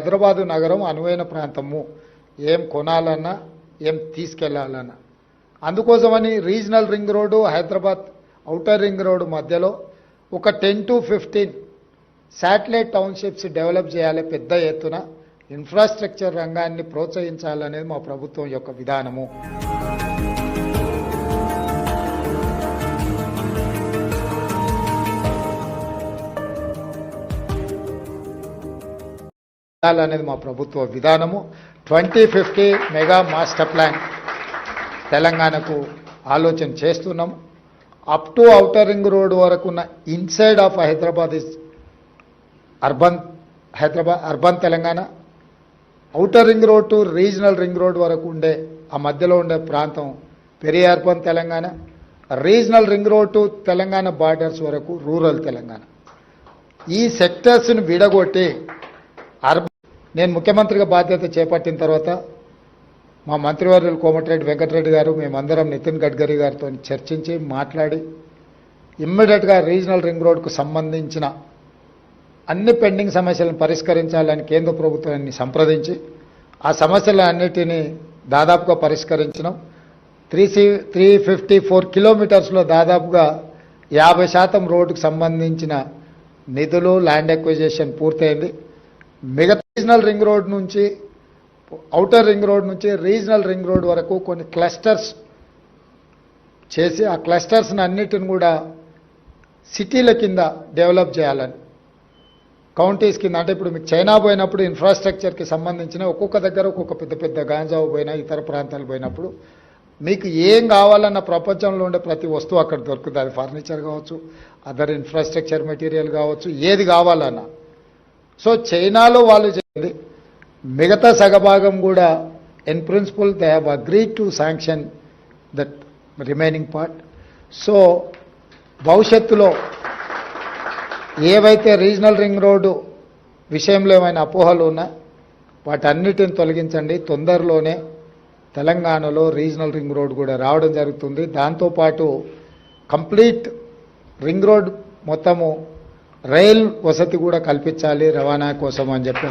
హైదరాబాదు నగరం అనువైన ప్రాంతము, ఏం కొనాలన్నా ఏం తీసుకెళ్లాలన్నా. అందుకోసమని regional ring road, Hyderabad outer ring road మధ్యలో ఒక 10 to 15 శాటిలైట్ టౌన్షిప్స్ డెవలప్ చేయాలి. పెద్ద ఎత్తున ఇన్ఫ్రాస్ట్రక్చర్ రంగాన్ని ప్రోత్సహించాలనేది మా ప్రభుత్వం యొక్క విధానము. అనేది మా ప్రభుత్వ విధానము. 2050 మెగా మాస్టర్ ప్లాన్ తెలంగాణకు ఆలోచన చేస్తున్నాము. Up to outer ring road వరకు ఉన్న inside of Hyderabad is urban Telangana. Outer ring road to regional ring road వరకు ఉండే ఆ మధ్యలో ఉండే ప్రాంతం peri urban Telangana. Regional ring road to Telangana borders వరకు రూరల్ తెలంగాణ. ఈ సెక్టర్స్ని విడగొట్టి నేను ముఖ్యమంత్రిగా బాధ్యత చేపట్టిన తర్వాత మా మంత్రివర్యులు కోమటిరెడ్డి వెంకటరెడ్డి గారు మేమందరం నితిన్ గడ్కరీ గారితో చర్చించి మాట్లాడి ఇమ్మీడియట్గా రీజనల్ రింగ్ రోడ్కు సంబంధించిన అన్ని పెండింగ్ సమస్యలను పరిష్కరించాలని కేంద్ర ప్రభుత్వాన్ని సంప్రదించి ఆ సమస్యలన్నిటినీ దాదాపుగా పరిష్కరించినాం. 354 కిలోమీటర్స్లో దాదాపుగా 50% రోడ్డుకు సంబంధించిన నిధులు, ల్యాండ్ ఎక్విజిషన్ పూర్తయింది. మిగతా రీజనల్ రింగ్ రోడ్ నుంచి ఔటర్ రింగ్ రోడ్ నుంచి రీజనల్ రింగ్ రోడ్ వరకు కొన్ని క్లస్టర్స్ చేసి ఆ క్లస్టర్స్ని అన్నిటిని కూడా సిటీల కింద డెవలప్ చేయాలని, కౌంటీస్ కింద. అంటే ఇప్పుడు మీకు చైనా పోయినప్పుడు ఇన్ఫ్రాస్ట్రక్చర్కి సంబంధించిన ఒక్కొక్క దగ్గర ఒక్కొక్క పెద్ద పెద్ద గాంజావు పోయినా ఇతర ప్రాంతాలు పోయినప్పుడు మీకు ఏం కావాలన్న ప్రపంచంలో ఉండే ప్రతి వస్తువు అక్కడ దొరుకుతుంది. అది ఫర్నిచర్ కావచ్చు, అదర్ ఇన్ఫ్రాస్ట్రక్చర్ మెటీరియల్ కావచ్చు, ఏది కావాలన్నా. సో చైనాలో వాళ్ళు చేయండి, మిగతా సగభాగం కూడా in principle they have agreed to sanction that remaining part. So భవిష్యత్తులో ఏవైతే రీజనల్ రింగ్ రోడ్డు విషయంలో ఏమైనా అపోహలు ఉన్నా వాటన్నిటిని తొలగించండి. తొందరలోనే తెలంగాణలో రీజనల్ రింగ్ రోడ్ కూడా రావడం జరుగుతుంది. దాంతోపాటు కంప్లీట్ రింగ్ రోడ్ మొత్తము రైల్ వసతి కూడా కల్పించాలి రవాణా కోసం అని చెప్పి